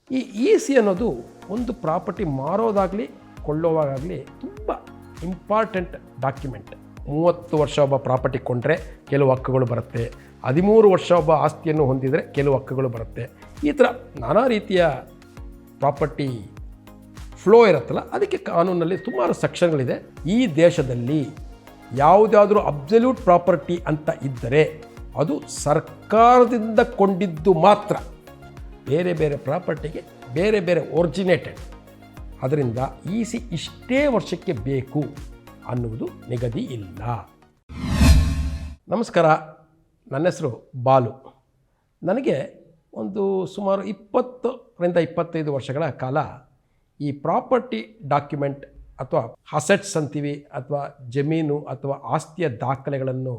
ಈ E C ಅನ್ನೋದು ಒಂದು ಪ್ರಾಪರ್ಟಿ ಮಾರೋದಾಗಲಿ ಕೊಳ್ಳೋವಾಗಲಿ ತುಂಬ ಇಂಪಾರ್ಟೆಂಟ್ ಡಾಕ್ಯುಮೆಂಟ್. 30 ವರ್ಷ ಒಬ್ಬ ಪ್ರಾಪರ್ಟಿ ಕೊಂಡ್ರೆ ಕೆಲವು ಹಕ್ಕುಗಳು ಬರುತ್ತೆ, 13 ವರ್ಷ ಒಬ್ಬ ಆಸ್ತಿಯನ್ನು ಹೊಂದಿದರೆ ಕೆಲವು ಹಕ್ಕುಗಳು ಬರುತ್ತೆ. ಈ ಥರ ನಾನಾ ರೀತಿಯ ಪ್ರಾಪರ್ಟಿ ಫ್ಲೋ ಇರುತ್ತಲ್ಲ, ಅದಕ್ಕೆ ಕಾನೂನಲ್ಲಿ ಸುಮಾರು ಸೆಕ್ಷನ್ಗಳಿದೆ. ಈ ದೇಶದಲ್ಲಿ ಯಾವುದಾದ್ರೂ ಅಬ್ಸಲ್ಯೂಟ್ ಪ್ರಾಪರ್ಟಿ ಅಂತ ಇದ್ದರೆ ಅದು ಸರ್ಕಾರದಿಂದ ಕೊಂಡಿದ್ದು ಮಾತ್ರ. ಬೇರೆ ಬೇರೆ ಪ್ರಾಪರ್ಟಿಗೆ ಬೇರೆ ಬೇರೆ ಒರಿಜಿನೇಟೆಡ್, ಅದರಿಂದ ಇ ಸಿ ಇಷ್ಟೇ ವರ್ಷಕ್ಕೆ ಬೇಕು ಅನ್ನುವುದು ನಿಗದಿ ಇಲ್ಲ. ನಮಸ್ಕಾರ, ನನ್ನ ಹೆಸರು ಬಾಲು. ನನಗೆ ಒಂದು ಸುಮಾರು 20-25 ವರ್ಷಗಳ ಕಾಲ ಈ ಪ್ರಾಪರ್ಟಿ ಡಾಕ್ಯುಮೆಂಟ್ ಅಥವಾ ಅಸೆಟ್ಸ್ ಅಂತೀವಿ, ಅಥವಾ ಜಮೀನು ಅಥವಾ ಆಸ್ತಿಯ ದಾಖಲೆಗಳನ್ನು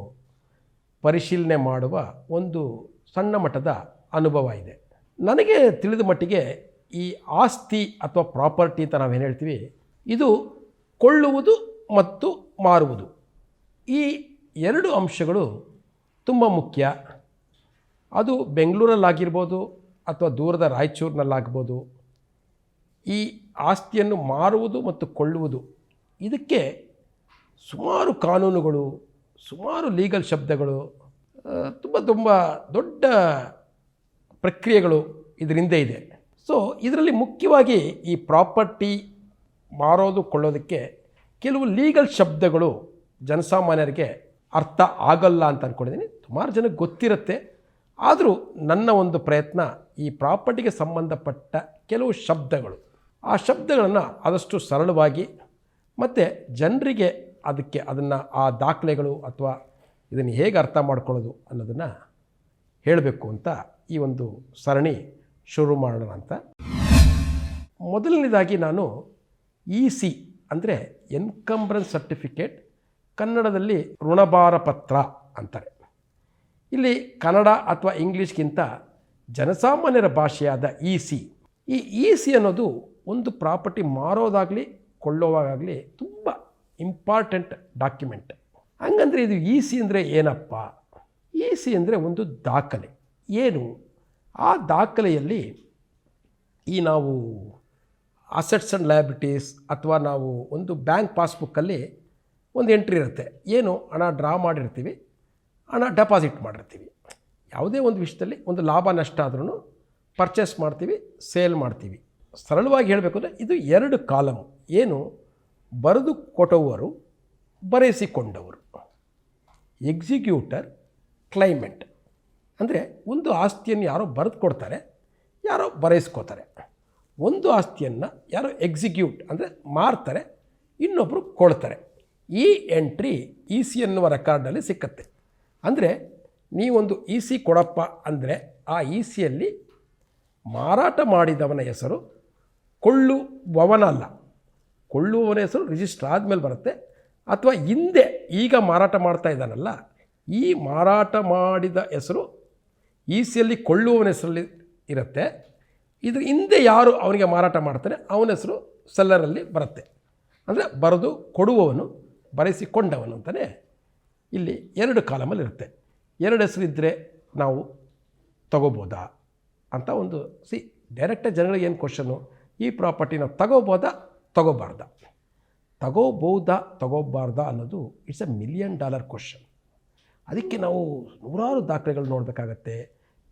ಪರಿಶೀಲನೆ ಮಾಡುವ ಒಂದು ಸಣ್ಣ ಮಟ್ಟದ ಅನುಭವ ಇದೆ. ನನಗೆ ತಿಳಿದ ಮಟ್ಟಿಗೆ ಈ ಆಸ್ತಿ ಅಥವಾ ಪ್ರಾಪರ್ಟಿ ಅಂತ ನಾವೇನು ಹೇಳ್ತೀವಿ, ಇದು ಕೊಳ್ಳುವುದು ಮತ್ತು ಮಾರುವುದು, ಈ ಎರಡು ಅಂಶಗಳು ತುಂಬ ಮುಖ್ಯ. ಅದು ಬೆಂಗಳೂರಲ್ಲಾಗಿರ್ಬೋದು ಅಥವಾ ದೂರದ ರಾಯಚೂರಿನಲ್ಲಾಗ್ಬೋದು. ಈ ಆಸ್ತಿಯನ್ನು ಮಾರುವುದು ಮತ್ತು ಕೊಳ್ಳುವುದು, ಇದಕ್ಕೆ ಸುಮಾರು ಕಾನೂನುಗಳು, ಸುಮಾರು ಲೀಗಲ್ ಶಬ್ದಗಳು, ತುಂಬ ದೊಡ್ಡ ಪ್ರಕ್ರಿಯೆಗಳು ಇದರಿಂದ ಇದೆ. ಸೊ ಇದರಲ್ಲಿ ಮುಖ್ಯವಾಗಿ ಈ ಪ್ರಾಪರ್ಟಿ ಮಾರೋದು ಕೊಳ್ಳೋದಕ್ಕೆ ಕೆಲವು ಲೀಗಲ್ ಶಬ್ದಗಳು ಜನಸಾಮಾನ್ಯರಿಗೆ ಅರ್ಥ ಆಗಲ್ಲ ಅಂತ ಅಂದ್ಕೊಂಡಿದ್ದೀನಿ. ಸುಮಾರು ಜನಕ್ಕೆ ಗೊತ್ತಿರುತ್ತೆ. ಆದರೂ ನನ್ನ ಒಂದು ಪ್ರಯತ್ನ ಈ ಪ್ರಾಪರ್ಟಿಗೆ ಸಂಬಂಧಪಟ್ಟ ಕೆಲವು ಶಬ್ದಗಳು, ಆ ಶಬ್ದಗಳನ್ನು ಆದಷ್ಟು ಸರಳವಾಗಿ ಮತ್ತು ಜನರಿಗೆ ಅದನ್ನು ಆ ದಾಖಲೆಗಳು ಅಥವಾ ಇದನ್ನು ಹೇಗೆ ಅರ್ಥ ಮಾಡ್ಕೊಳ್ಳೋದು ಅನ್ನೋದನ್ನು ಹೇಳಬೇಕು ಅಂತ ಈ ಒಂದು ಸರಣಿ ಶುರು ಮಾಡೋಣ ಅಂತ. ಮೊದಲನೇದಾಗಿ ನಾನು ಇ ಸಿ ಅಂದರೆ ಎನ್ಕಂಬ್ರೆನ್ಸ್ ಸರ್ಟಿಫಿಕೇಟ್, ಕನ್ನಡದಲ್ಲಿ ಋಣಭಾರ ಪತ್ರ ಅಂತಾರೆ. ಇಲ್ಲಿ ಕನ್ನಡ ಅಥವಾ ಇಂಗ್ಲೀಷ್ಗಿಂತ ಜನಸಾಮಾನ್ಯರ ಭಾಷೆಯಾದ ಇ ಸಿ. ಈ ಇ ಸಿ ಅನ್ನೋದು ಒಂದು ಪ್ರಾಪರ್ಟಿ ಮಾರೋದಾಗಲಿ ಕೊಳ್ಳೋವಾಗಲಿ ತುಂಬ ಇಂಪಾರ್ಟೆಂಟ್ ಡಾಕ್ಯುಮೆಂಟ್. ಹಂಗಂದರೆ ಇದು ಇ ಸಿ ಅಂದರೆ ಏನಪ್ಪ? ಇ ಸಿ ಅಂದರೆ ಒಂದು ದಾಖಲೆ. ಏನು ಆ ದಾಖಲೆಯಲ್ಲಿ ನಾವು ಅಸೆಟ್ಸ್ ಆ್ಯಂಡ್ ಲಯಬಿಲಿಟೀಸ್ ಅಥವಾ ನಾವು ಒಂದು ಬ್ಯಾಂಕ್ ಪಾಸ್ಬುಕ್ಕಲ್ಲಿ ಒಂದು ಎಂಟ್ರಿ ಇರುತ್ತೆ. ಏನು, ಹಣ ಡ್ರಾ ಮಾಡಿರ್ತೀವಿ, ಹಣ ಡೆಪಾಸಿಟ್ ಮಾಡಿರ್ತೀವಿ. ಯಾವುದೇ ಒಂದು ವಿಷಯದಲ್ಲಿ ಒಂದು ಲಾಭ ನಷ್ಟ ಆದ್ರೂ ಪರ್ಚೇಸ್ ಮಾಡ್ತೀವಿ, ಸೇಲ್ ಮಾಡ್ತೀವಿ. ಸರಳವಾಗಿ ಹೇಳಬೇಕು ಅಂದರೆ ಇದು 2 ಕಾಲಮ್. ಏನು, ಬರೆದು ಕೊಟ್ಟವರು, ಬರೆಸಿಕೊಂಡವರು, ಎಕ್ಸಿಕ್ಯೂಟರ್, ಕ್ಲೈಮೆಂಟ್. ಅಂದರೆ ಒಂದು ಆಸ್ತಿಯನ್ನು ಯಾರೋ ಬರೆದು ಕೊಡ್ತಾರೆ, ಯಾರೋ ಬರೆಸ್ಕೋತಾರೆ. ಒಂದು ಆಸ್ತಿಯನ್ನು ಯಾರೋ ಎಕ್ಸಿಕ್ಯೂಟ್ ಅಂದರೆ ಮಾರ್ತಾರೆ, ಇನ್ನೊಬ್ಬರು ಕೊಡ್ತಾರೆ. ಈ ಎಂಟ್ರಿ ಇ ಸಿ ಅನ್ನುವ ರೆಕಾರ್ಡಲ್ಲಿ ಸಿಕ್ಕತ್ತೆ. ಅಂದರೆ ನೀವೊಂದು ಇ ಸಿ ಕೊಡಪ್ಪ ಅಂದರೆ ಆ ಇ ಸಿಯಲ್ಲಿ ಮಾರಾಟ ಮಾಡಿದವನ ಹೆಸರು, ಕೊಳ್ಳುವವನಲ್ಲ, ಕೊಳ್ಳುವವನ ಹೆಸರು ರಿಜಿಸ್ಟರ್ ಆದಮೇಲೆ ಬರುತ್ತೆ. ಅಥವಾ ಹಿಂದೆ ಈಗ ಮಾರಾಟ ಮಾಡ್ತಾ ಇದ್ದಾನಲ್ಲ, ಈ ಮಾರಾಟ ಮಾಡಿದ ಹೆಸರು ಇ ಸಿಯಲ್ಲಿ ಕೊಳ್ಳುವವನ ಹೆಸರಲ್ಲಿ ಇರುತ್ತೆ. ಇದ್ರ ಹಿಂದೆ ಯಾರು ಅವನಿಗೆ ಮಾರಾಟ ಮಾಡ್ತಾನೆ ಅವನ ಹೆಸರು ಸೆಲ್ಲರಲ್ಲಿ ಬರುತ್ತೆ. ಅಂದರೆ ಬರೆದು ಕೊಡುವವನು, ಬರೆಸಿಕೊಂಡವನು ಅಂತಲೇ ಇಲ್ಲಿ 2 ಕಾಲಮಲ್ಲಿ ಇರುತ್ತೆ. 2 ಹೆಸರಿದ್ದರೆ ನಾವು ತಗೋಬೋದಾ ಅಂತ ಒಂದು ಡೈರೆಕ್ಟಾಗಿ ಜನಗಳಿಗೆ ಏನು ಕ್ವಶನ್ನು, ಈ ಪ್ರಾಪರ್ಟಿನ ತಗೋಬೋದಾ ತಗೋಬಾರ್ದಾ, ತಗೋಬಾರ್ದಾ ಅನ್ನೋದು ಇಟ್ಸ್ $1 million ಕ್ವಶನ್. ಅದಕ್ಕೆ ನಾವು ನೂರಾರು ದಾಖಲೆಗಳು ನೋಡಬೇಕಾಗತ್ತೆ,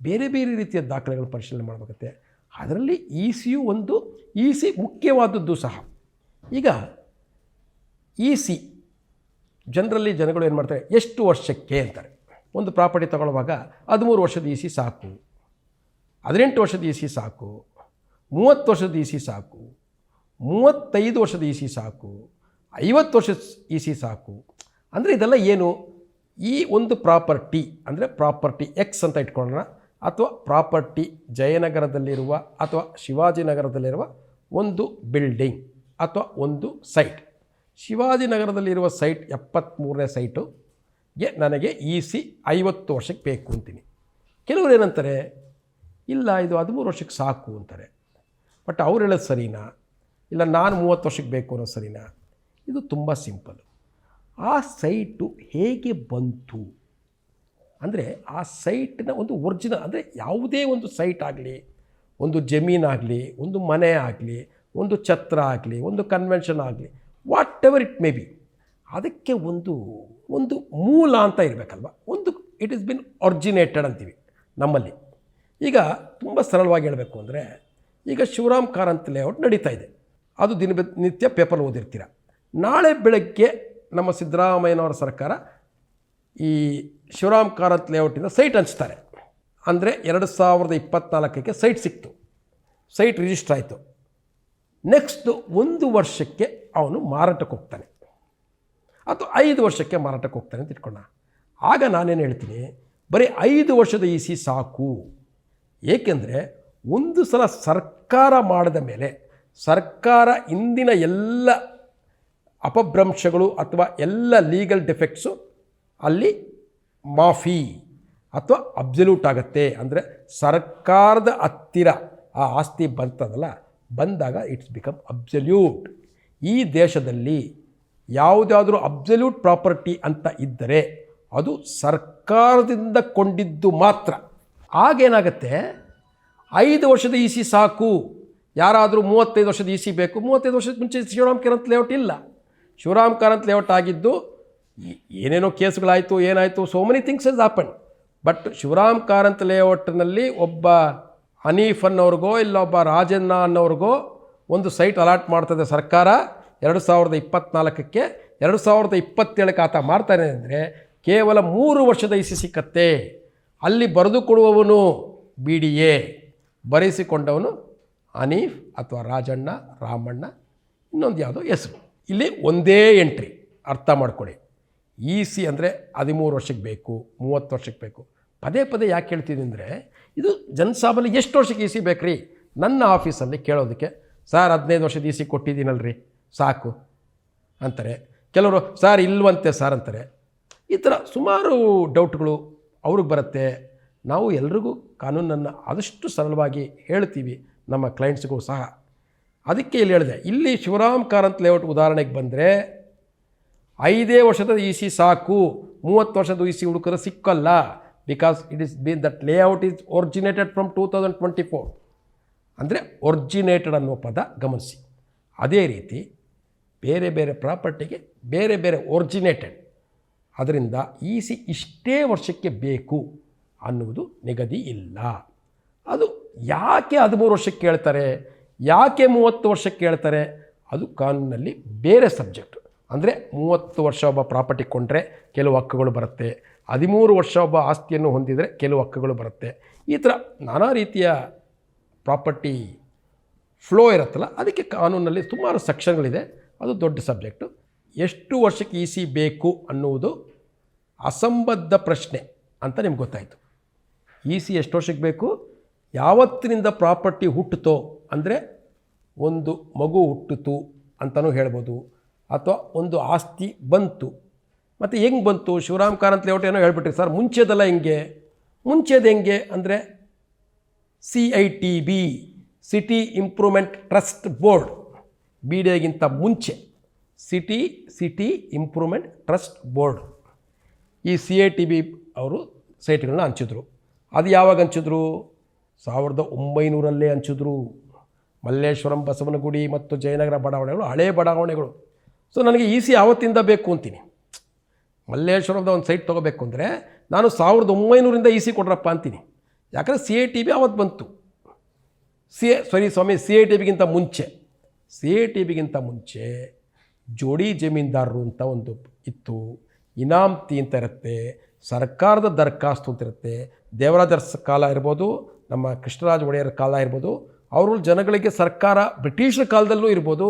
ಬೇರೆ ಬೇರೆ ರೀತಿಯ ದಾಖಲೆಗಳು ಪರಿಶೀಲನೆ ಮಾಡಬೇಕಾಗತ್ತೆ. ಅದರಲ್ಲಿ ಇ ಸಿಯು ಒಂದು, ಇ ಸಿ ಮುಖ್ಯವಾದದ್ದು ಸಹ. ಈಗ ಇ ಸಿ ಜನಗಳು ಏನು ಮಾಡ್ತಾರೆ, ಎಷ್ಟು ವರ್ಷಕ್ಕೆ ಅಂತಾರೆ. ಒಂದು ಪ್ರಾಪರ್ಟಿ ತಗೊಳ್ಳುವಾಗ 13 ವರ್ಷದ ಇ ಸಿ ಸಾಕು, 18 ವರ್ಷದ ಇ ಸಿ ಸಾಕು, 30 ವರ್ಷದ ಇ ಸಿ ಸಾಕು, 35 ವರ್ಷದ ಇ ಸಿ ಸಾಕು, 50 ವರ್ಷದ ಇ ಸಿ ಸಾಕು. ಅಂದರೆ ಇದೆಲ್ಲ ಏನು, ಈ ಒಂದು ಪ್ರಾಪರ್ಟಿ ಅಂದರೆ ಪ್ರಾಪರ್ಟಿ ಎಕ್ಸ್ ಅಂತ ಇಟ್ಕೊಳ್ಳೋಣ, ಅಥವಾ ಪ್ರಾಪರ್ಟಿ ಜಯನಗರದಲ್ಲಿರುವ ಅಥವಾ ಶಿವಾಜಿನಗರದಲ್ಲಿರುವ ಒಂದು ಬಿಲ್ಡಿಂಗ್ ಅಥವಾ ಒಂದು ಸೈಟ್. ಶಿವಾಜಿನಗರದಲ್ಲಿರುವ ಸೈಟ್ 73ನೇ ಸೈಟುಗೆ ನನಗೆ ಇ ಸಿ 50 ವರ್ಷಕ್ಕೆ ಬೇಕು ಅಂತೀನಿ. ಕೆಲವರು ಏನಂತಾರೆ, ಇಲ್ಲ ಇದು 13 ವರ್ಷಕ್ಕೆ ಸಾಕು ಅಂತಾರೆ. ಬಟ್ ಅವ್ರು ಹೇಳೋದು ಸರಿನಾ, ಇಲ್ಲ ನಾನು 30 ವರ್ಷಕ್ಕೆ ಬೇಕು ಅನ್ನೋದು ಸರಿನಾ? ಇದು ತುಂಬ ಸಿಂಪಲ್. ಆ ಸೈಟು ಹೇಗೆ ಬಂತು ಅಂದರೆ, ಆ ಸೈಟಿನ ಒಂದು ಒರಿಜಿನಲ್, ಅಂದರೆ ಯಾವುದೇ ಒಂದು ಸೈಟ್ ಆಗಲಿ, ಒಂದು ಜಮೀನಾಗಲಿ, ಒಂದು ಮನೆ ಆಗಲಿ, ಒಂದು ಛತ್ರ ಆಗಲಿ, ಒಂದು ಕನ್ವೆನ್ಷನ್ ಆಗಲಿ, what ever it may be, ಅದಕ್ಕೆ ಒಂದು ಮೂಲ ಅಂತ ಇರಬೇಕಲ್ವ. ಇಟ್ ಈಸ್ ಬಿನ್ ಒರಿಜಿನೇಟೆಡ್ ಅಂತೀವಿ ನಮ್ಮಲ್ಲಿ. ಈಗ ತುಂಬ ಸರಳವಾಗಿ ಹೇಳಬೇಕು ಅಂದರೆ, ಈಗ ಶಿವರಾಮ್ ಕಾರಂತ್ ಲೇಔಟ್ ನಡೀತಾ ಇದೆ. ಅದು ದಿನನಿತ್ಯ ಪೇಪರ್ ಓದಿರ್ತೀರ. ನಾಳೆ ಬೆಳಗ್ಗೆ ನಮ್ಮ ಸಿದ್ದರಾಮಯ್ಯನವರ ಸರ್ಕಾರ ಈ ಶಿವರಾಮ್ ಕಾರಂತ್ ಲೇಔಟಿಂದ ಸೈಟ್ ಹಂಚ್ತಾರೆ. ಅಂದರೆ 2024ಕ್ಕೆ ಸೈಟ್ ಸಿಕ್ತು, ಸೈಟ್ ರಿಜಿಸ್ಟರ್ ಆಯಿತು. ನೆಕ್ಸ್ಟ್ 1 ವರ್ಷಕ್ಕೆ ಅವನು ಮಾರಾಟಕ್ಕೆ ಹೋಗ್ತಾನೆ, ಅಥವಾ 5 ವರ್ಷಕ್ಕೆ ಮಾರಾಟಕ್ಕೆ ಹೋಗ್ತಾನೆ ಅಂತ ಇಟ್ಕೊಂಡ. ಆಗ ನಾನೇನು ಹೇಳ್ತೀನಿ, ಬರೀ 5 ವರ್ಷದ EC ಸಾಕು. ಏಕೆಂದರೆ ಒಂದು ಸಲ ಸರ್ಕಾರ ಮಾಡಿದ ಮೇಲೆ ಸರ್ಕಾರ ಇಂದಿನ ಎಲ್ಲ ಅಪಭ್ರಂಶಗಳು ಅಥವಾ ಎಲ್ಲ ಲೀಗಲ್ ಡಿಫೆಕ್ಟ್ಸು ಅಲ್ಲಿ ಮಾಫಿ ಅಥವಾ ಅಬ್ಸಲ್ಯೂಟ್ ಆಗುತ್ತೆ. ಅಂದರೆ ಸರ್ಕಾರದ ಹತ್ತಿರ ಆ ಆಸ್ತಿ ಬಂದಾಗ ಇಟ್ಸ್ ಬಿಕಮ್ ಅಬ್ಸಲ್ಯೂಟ್. ಈ ದೇಶದಲ್ಲಿ ಯಾವುದಾದ್ರೂ ಅಬ್ಸಲ್ಯೂಟ್ ಪ್ರಾಪರ್ಟಿ ಅಂತ ಇದ್ದರೆ ಅದು ಸರ್ಕಾರದಿಂದ ಕೊಂಡಿದ್ದು ಮಾತ್ರ. ಆಗೇನಾಗುತ್ತೆ, 5 ವರ್ಷದ EC ಸಾಕು. ಯಾರಾದರೂ 35 ವರ್ಷದ EC ಬೇಕು. 35 ವರ್ಷದ ಮುಂಚೆ ಶಿವರಾಮ್ ಕಾರಂತ್ ಲೇಔಟ್ ಇಲ್ಲ. ಶಿವರಾಮ್ ಕಾರಂತ್ ಲೇಔಟ್ ಆಗಿದ್ದು ಏನೇನೋ ಕೇಸುಗಳಾಯಿತು, ಏನಾಯಿತು, so many things has happen. But Shivaram Karanth ಲೇಔಟ್ನಲ್ಲಿ ಒಬ್ಬ ಹನೀಫ್ ಅನ್ನೋರಿಗೋ ಇಲ್ಲ ಒಬ್ಬ ರಾಜಣ್ಣ ಅನ್ನೋರಿಗೋ ಒಂದು ಸೈಟ್ ಅಲಾಟ್ ಮಾಡ್ತದೆ ಸರ್ಕಾರ 2024ಕ್ಕೆ. 2027ಕ್ಕೆ ಆತ ಮಾಡ್ತಾನೆ ಅಂದರೆ ಕೇವಲ 3 ವರ್ಷದ EC ಸಿಕ್ಕತ್ತೆ. ಅಲ್ಲಿ ಬರೆದುಕೊಡುವವನು BDA, ಬರೆಸಿಕೊಂಡವನು ಹನೀಫ್ ಅಥವಾ ರಾಜಣ್ಣ, ರಾಮಣ್ಣ, ಇನ್ನೊಂದು ಯಾವುದೋ ಹೆಸರು. ಇಲ್ಲಿ ಒಂದೇ ಎಂಟ್ರಿ, ಅರ್ಥ ಮಾಡ್ಕೊಳ್ಳಿ. EC ಅಂದರೆ 13 ವರ್ಷಕ್ಕೆ ಬೇಕು, 30 ವರ್ಷಕ್ಕೆ ಬೇಕು. ಪದೇ ಪದೇ ಯಾಕೆ ಹೇಳ್ತೀನಿ ಅಂದರೆ, ಇದು ಜನಸಾಮಾನ್ಯ ಎಷ್ಟು ವರ್ಷಕ್ಕೆ EC ಬೇಕ್ರಿ? ನನ್ನ ಆಫೀಸಲ್ಲಿ ಕೇಳೋದಕ್ಕೆ, ಸರ್ 15 ವರ್ಷದ EC ಕೊಟ್ಟಿದ್ದೀನಲ್ರಿ ಸಾಕು ಅಂತಾರೆ. ಕೆಲವರು ಸರ್ ಇಲ್ವಂತೆ ಸರ್ ಅಂತಾರೆ. ಈ ಥರ ಸುಮಾರು ಡೌಟ್ಗಳು ಅವ್ರಿಗೆ ಬರುತ್ತೆ. ನಾವು ಎಲ್ರಿಗೂ ಕಾನೂನನ್ನು ಆದಷ್ಟು ಸರಳವಾಗಿ ಹೇಳ್ತೀವಿ ನಮ್ಮ ಕ್ಲೈಂಟ್ಸ್ಗೂ ಸಹ. ಅದಕ್ಕೆ ಇಲ್ಲಿ ಹೇಳಿದೆ, ಇಲ್ಲಿ ಶಿವರಾಮ್ ಕಾರಂತ್ ಲೇಔಟ್ ಉದಾಹರಣೆಗೆ ಬಂದರೆ 5 ವರ್ಷದ EC ಸಾಕು, 30 ವರ್ಷದ EC ಹುಡುಕರು ಸಿಕ್ಕಲ್ಲ. Because it is been that layout is originated from 2024. ಅಂದರೆ ಒರಿಜಿನೇಟೆಡ್ ಅನ್ನೋ ಪದ ಗಮನಿಸಿ. ಅದೇ ರೀತಿ ಬೇರೆ ಬೇರೆ ಪ್ರಾಪರ್ಟಿಗೆ ಬೇರೆ ಬೇರೆ ಒರಿಜಿನೇಟೆಡ್, ಅದರಿಂದ EC ಇಷ್ಟೇ ವರ್ಷಕ್ಕೆ ಬೇಕು ಅನ್ನುವುದು ನಿಗದಿ ಇಲ್ಲ. ಅದು ಯಾಕೆ 13 ವರ್ಷಕ್ಕೆ ಕೇಳ್ತಾರೆ, ಯಾಕೆ 30 ವರ್ಷಕ್ಕೆ ಕೇಳ್ತಾರೆ, ಅದು ಕಾನೂನಲ್ಲಿ ಬೇರೆ ಸಬ್ಜೆಕ್ಟ್. ಅಂದರೆ 30 ವರ್ಷ ಒಬ್ಬ ಪ್ರಾಪರ್ಟಿ ಕೊಂಡ್ರೆ ಕೆಲವು ಹಕ್ಕುಗಳು ಬರುತ್ತೆ, 13 ವರ್ಷ ಒಬ್ಬ ಆಸ್ತಿಯನ್ನು ಹೊಂದಿದರೆ ಕೆಲವು ಹಕ್ಕುಗಳು ಬರುತ್ತೆ. ಈ ಥರ ನಾನಾ ರೀತಿಯ ಪ್ರಾಪರ್ಟಿ ಫ್ಲೋ ಇರುತ್ತಲ್ಲ, ಅದಕ್ಕೆ ಕಾನೂನಲ್ಲಿ ಸುಮಾರು ಸೆಕ್ಷನ್ಗಳಿದೆ. ಅದು ದೊಡ್ಡ ಸಬ್ಜೆಕ್ಟು. ಎಷ್ಟು ವರ್ಷಕ್ಕೆ EC ಬೇಕು ಅನ್ನುವುದು ಅಸಂಬದ್ಧ ಪ್ರಶ್ನೆ ಅಂತ ನಿಮ್ಗೆ ಗೊತ್ತಾಯಿತು. EC ಎಷ್ಟು ವರ್ಷಕ್ಕೆ ಬೇಕು, ಯಾವತ್ತಿನಿಂದ ಪ್ರಾಪರ್ಟಿ ಹುಟ್ಟಿತೋ, ಅಂದರೆ ಒಂದು ಮಗು ಹುಟ್ಟಿತು ಅಂತಲೂ ಹೇಳ್ಬೋದು, ಅಥವಾ ಒಂದು ಆಸ್ತಿ ಬಂತು. ಮತ್ತು ಹೆಂಗೆ ಬಂತು, ಶಿವರಾಮ್ ಕಾರಂತ್ ಲೇಔಟ್ ಏನೋ ಹೇಳ್ಬಿಟ್ರಿ ಸರ್, ಮುಂಚೆದಲ್ಲ ಹೆಂಗೆ ಅಂದರೆ CITB, city improvement trust board, BDAಗಿಂತ ಮುಂಚೆ ಸಿಟಿ ಇಂಪ್ರೂವ್ಮೆಂಟ್ ಟ್ರಸ್ಟ್ ಬೋರ್ಡ್, ಈ CITB ಅವರು ಸೈಟ್ಗಳನ್ನ ಹಂಚಿದ್ರು. ಅದು ಯಾವಾಗ ಹಂಚಿದ್ರು? 1900ರಲ್ಲೇ ಹಂಚಿದ್ರು. ಮಲ್ಲೇಶ್ವರಂ, ಬಸವನಗುಡಿ ಮತ್ತು ಜಯನಗರ ಬಡಾವಣೆಗಳು ಹಳೇ ಬಡಾವಣೆಗಳು. ಸೊ ನನಗೆ EC ಆವತ್ತಿಂದ ಬೇಕು ಅಂತೀನಿ. ಮಲ್ಲೇಶ್ವರದ ಒಂದು ಸೈಟ್ ತೊಗೋಬೇಕು ಅಂದರೆ ನಾನು 1900ರಿಂದ EC ಕೊಡ್ರಪ್ಪ ಅಂತೀನಿ. ಯಾಕಂದರೆ CITB ಆವತ್ತು ಬಂತು. CITBಗಿಂತ ಮುಂಚೆ ಜೋಡಿ ಜಮೀನ್ದಾರರು ಅಂತ ಒಂದು ಇತ್ತು. ಇನಾಮ್ತಿ ಅಂತ ಇರುತ್ತೆ, ಸರ್ಕಾರದ ದರಖಾಸ್ತು ಅಂತ ಇರುತ್ತೆ. ದೇವರಾಜರ ಕಾಲ ಇರ್ಬೋದು, ನಮ್ಮ ಕೃಷ್ಣರಾಜ ಒಡೆಯರ ಕಾಲ ಇರ್ಬೋದು, ಅವರು ಜನಗಳಿಗೆ ಸರ್ಕಾರ ಬ್ರಿಟಿಷರ ಕಾಲದಲ್ಲೂ ಇರ್ಬೋದು,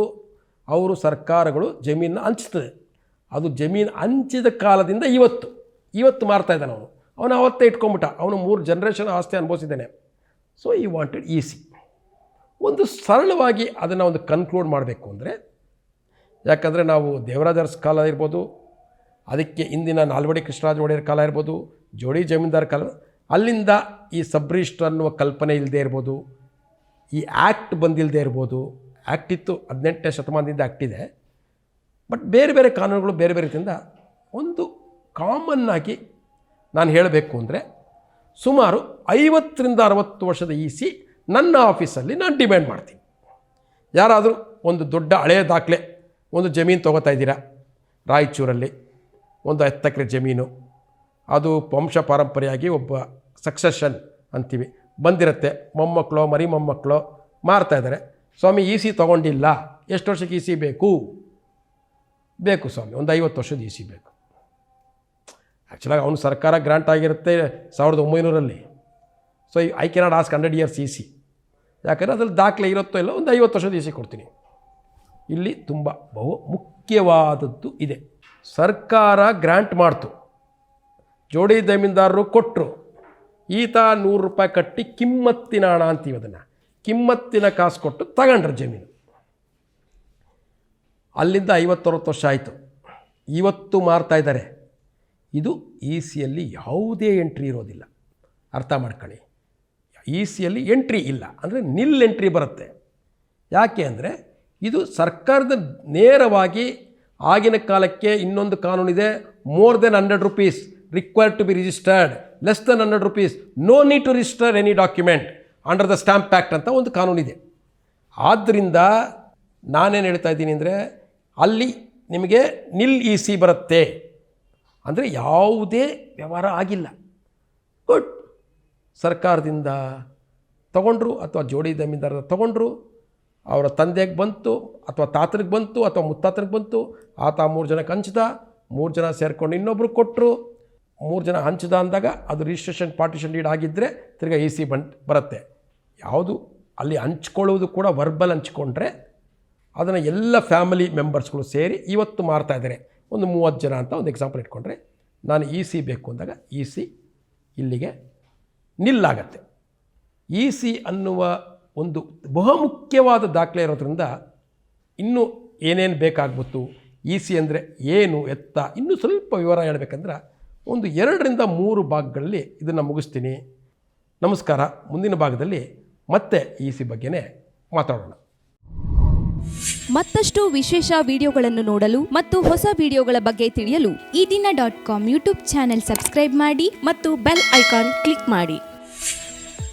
ಅವರು ಸರ್ಕಾರಗಳು ಜಮೀನನ್ನ ಹಂಚ್ತದೆ. ಅದು ಜಮೀನು ಹಂಚಿದ ಕಾಲದಿಂದ ಇವತ್ತು ಮಾರ್ತಾ ಇದ್ದಾನೆ ಅವನು ಅವತ್ತೇ ಇಟ್ಕೊಂಬಿಟ್ಟ. ಅವನು 3 ಜನರೇಷನ್ ಆಸ್ತಿ ಅನುಭವಿಸಿದ್ದಾನೆ. ಸೊ ಈ ವಾಂಟೆಡ್ EC. ಒಂದು ಸರಳವಾಗಿ ಅದನ್ನು ಒಂದು ಕನ್ಕ್ಲೂಡ್ ಮಾಡಬೇಕು ಅಂದರೆ, ಯಾಕಂದರೆ ನಾವು ದೇವರಾಜರ ಕಾಲ ಇರ್ಬೋದು, ಅದಕ್ಕೆ ಇಂದಿನ ನಾಲ್ವಡಿ ಕೃಷ್ಣರಾಜ ಒಡೆಯರ ಕಾಲ ಇರ್ಬೋದು, ಜೋಡಿ ಜಮೀನ್ದಾರ ಕಾಲ, ಅಲ್ಲಿಂದ ಈ ಸಬ್ ರಿಜಿಸ್ಟ್ರ್ ಅನ್ನುವ ಕಲ್ಪನೆ ಇಲ್ಲದೆ ಇರ್ಬೋದು, ಈ ಆ್ಯಕ್ಟ್ ಬಂದಿಲ್ಲದೆ ಇರ್ಬೋದು. ಆ್ಯಕ್ಟ್ ಇತ್ತು, 18ನೇ ಶತಮಾನದಿಂದ ಆ್ಯಕ್ಟ್ ಇದೆ. ಬಟ್ ಬೇರೆ ಬೇರೆ ಕಾನೂನುಗಳು ಬೇರೆ ಬೇರೆ ರೀತಿಯಿಂದ ಒಂದು ಕಾಮನ್ನಾಗಿ ನಾನು ಹೇಳಬೇಕು ಅಂದರೆ ಸುಮಾರು 50ರಿಂದ 60 ವರ್ಷದ EC ನನ್ನ ಆಫೀಸಲ್ಲಿ ನಾನು ಡಿಮ್ಯಾಂಡ್ ಮಾಡ್ತೀನಿ. ಯಾರಾದರೂ ಒಂದು ದೊಡ್ಡ ಹಳೆಯ ದಾಖಲೆ, ಒಂದು ಜಮೀನು ತೊಗೋತಾ ಇದ್ದೀರಾ ರಾಯಚೂರಲ್ಲಿ, ಒಂದು 10 ಎಕರೆ ಜಮೀನು, ಅದು ವಂಶ ಪಾರಂಪರೆಯಾಗಿ ಒಬ್ಬ ಸಕ್ಸೆಷನ್ ಅಂತೀವಿ ಬಂದಿರುತ್ತೆ, ಮೊಮ್ಮಕ್ಕಳು ಮರಿ ಮೊಮ್ಮಕ್ಕಳು ಮಾರ್ತಾಯಿದ್ದಾರೆ. ಸ್ವಾಮಿ ಇ ಸಿ ತೊಗೊಂಡಿಲ್ಲ, ಎಷ್ಟು ವರ್ಷಕ್ಕೆ ಇ ಸಿ ಬೇಕು? ಬೇಕು ಸ್ವಾಮಿ, ಒಂದು 50 ವರ್ಷದ ಇ ಸಿ ಬೇಕು. ಆ್ಯಕ್ಚುಲಾಗಿ ಅವನು ಸರ್ಕಾರ ಗ್ರಾಂಟ್ ಆಗಿರುತ್ತೆ 1900ರಲ್ಲಿ. So I cannot ask 100 years E C, ಯಾಕಂದರೆ ಅದ್ರಲ್ಲಿ ದಾಖಲೆ ಇರುತ್ತೋ ಇಲ್ಲ, ಒಂದು 50 ವರ್ಷದ ಇ ಸಿ ಕೊಡ್ತೀನಿ. ಇಲ್ಲಿ ತುಂಬ ಬಹು ಮುಖ್ಯವಾದದ್ದು ಇದೆ. ಸರ್ಕಾರ ಗ್ರಾಂಟ್ ಮಾಡ್ತು, ಜೋಡಿ ಜಮೀನ್ದಾರರು ಕೊಟ್ಟರು, ಈತ 100 ರೂಪಾಯಿ ಕಟ್ಟಿ ಕಿಮ್ಮತ್ತಿನ ಹಣ ಅಂತೀವಿ ಅದನ್ನು, ಕಿಮ್ಮತ್ತಿನ ಕಾಸು ಕೊಟ್ಟು ತಗೊಂಡ್ರು ಜಮೀನು. ಅಲ್ಲಿಂದ 50-60 ವರ್ಷ ಆಯಿತು, ಇವತ್ತು ಮಾರ್ತಾ ಇದ್ದಾರೆ. ಇದು ಇ ಸಿಯಲ್ಲಿ ಯಾವುದೇ ಎಂಟ್ರಿ ಇರೋದಿಲ್ಲ, ಅರ್ಥ ಮಾಡ್ಕೊಳ್ಳಿ. ಇ ಸಿಯಲ್ಲಿ ಎಂಟ್ರಿ ಇಲ್ಲ, ಅಂದರೆ ನಿಲ್ ಎಂಟ್ರಿ ಬರುತ್ತೆ. ಯಾಕೆ ಅಂದರೆ ಇದು ಸರ್ಕಾರದ ನೇರವಾಗಿ ಆಗಿನ ಕಾಲಕ್ಕೆ ಇನ್ನೊಂದು ಕಾನೂನಿದೆ, more than 100 rupees required to be registered, less than 100 rupees no need to register any document under the stamp act ಅಂತ ಒಂದು ಕಾನೂನಿದೆ. ಆದ್ದರಿಂದ ನಾನೇನು ಹೇಳ್ತಾ ಇದ್ದೀನಿ ಅಂದರೆ ಅಲ್ಲಿ ನಿಮಗೆ ನಿಲ್ ಇ ಸಿ ಬರುತ್ತೆ, ಅಂದರೆ ಯಾವುದೇ ವ್ಯವಹಾರ ಆಗಿಲ್ಲ. ಗುಡ್. ಸರ್ಕಾರದಿಂದ ತಗೊಂಡ್ರು ಅಥವಾ ಜೋಡಿ ಜಮೀನ್ದಾರ ತಗೊಂಡ್ರು, ಅವರ ತಂದೆಗೆ ಬಂತು ಅಥವಾ ತಾತನಿಗೆ ಬಂತು ಅಥವಾ ಮುತ್ತಾತನಿಗೆ ಬಂತು, ಆತ 3 ಜನಕ್ಕೆ ಹಂಚ್ದ, 3 ಜನ ಸೇರಿಕೊಂಡು ಇನ್ನೊಬ್ರು ಕೊಟ್ಟರು, 3 ಜನ ಹಂಚ್ದ ಅಂದಾಗ ಅದು ರಿಜಿಸ್ಟ್ರೇಷನ್ ಪಾರ್ಟಿಷನ್ ಡೀಡ್ ಆಗಿದ್ದರೆ ತಿರ್ಗಿ ಇ ಸಿ ಬರುತ್ತೆ. ಯಾವುದು ಅಲ್ಲಿ ಹಂಚ್ಕೊಳ್ಳೋದು ಕೂಡ ವರ್ಬಲ್ ಹಂಚ್ಕೊಂಡ್ರೆ ಅದನ್ನು ಎಲ್ಲ ಫ್ಯಾಮಿಲಿ ಮೆಂಬರ್ಸ್ಗಳು ಸೇರಿ ಇವತ್ತು ಮಾರ್ತಾಯಿದ್ದಾರೆ, ಒಂದು 30 ಜನ ಅಂತ ಒಂದು ಎಕ್ಸಾಂಪಲ್ ಇಟ್ಕೊಂಡ್ರೆ, ನಾನು ಇ ಸಿ ಬೇಕು ಅಂದಾಗ ಇ ಸಿ ಇಲ್ಲಿಗೆ ನಿಲ್ಲಾಗತ್ತೆ. ಇ ಸಿ ಅನ್ನುವ ಒಂದು ಬಹುಮುಖ್ಯವಾದ ದಾಖಲೆ ಇರೋದ್ರಿಂದ ಇನ್ನೂ ಏನೇನು ಬೇಕಾಗ್ಬಿಟ್ಟು ಇ ಸಿ ಅಂದರೆ ಏನು ಎತ್ತ ಇನ್ನೂ ಸ್ವಲ್ಪ ವಿವರ ಹೇಳಬೇಕಂದ್ರೆ ಒಂದು 2ರಿಂದ 3 ಭಾಗಗಳಲ್ಲಿ ಇದನ್ನು ಮುಗಿಸ್ತೀನಿ. ನಮಸ್ಕಾರ. ಮುಂದಿನ ಭಾಗದಲ್ಲಿ ಮತ್ತೆ ಇ ಸಿ ಬಗ್ಗೆನೇ ಮಾತಾಡೋಣ. ಮತ್ತಷ್ಟು ವಿಶೇಷ ವಿಡಿಯೋಗಳನ್ನು ನೋಡಲು ಮತ್ತು ಹೊಸ ವಿಡಿಯೋಗಳ ಬಗ್ಗೆ ತಿಳಿಯಲು ಈ ದಿನ .com ಯೂಟ್ಯೂಬ್ ಚಾನೆಲ್ ಸಬ್ಸ್ಕ್ರೈಬ್ ಮಾಡಿ ಮತ್ತು ಬೆಲ್ ಐಕಾನ್ ಕ್ಲಿಕ್ ಮಾಡಿ.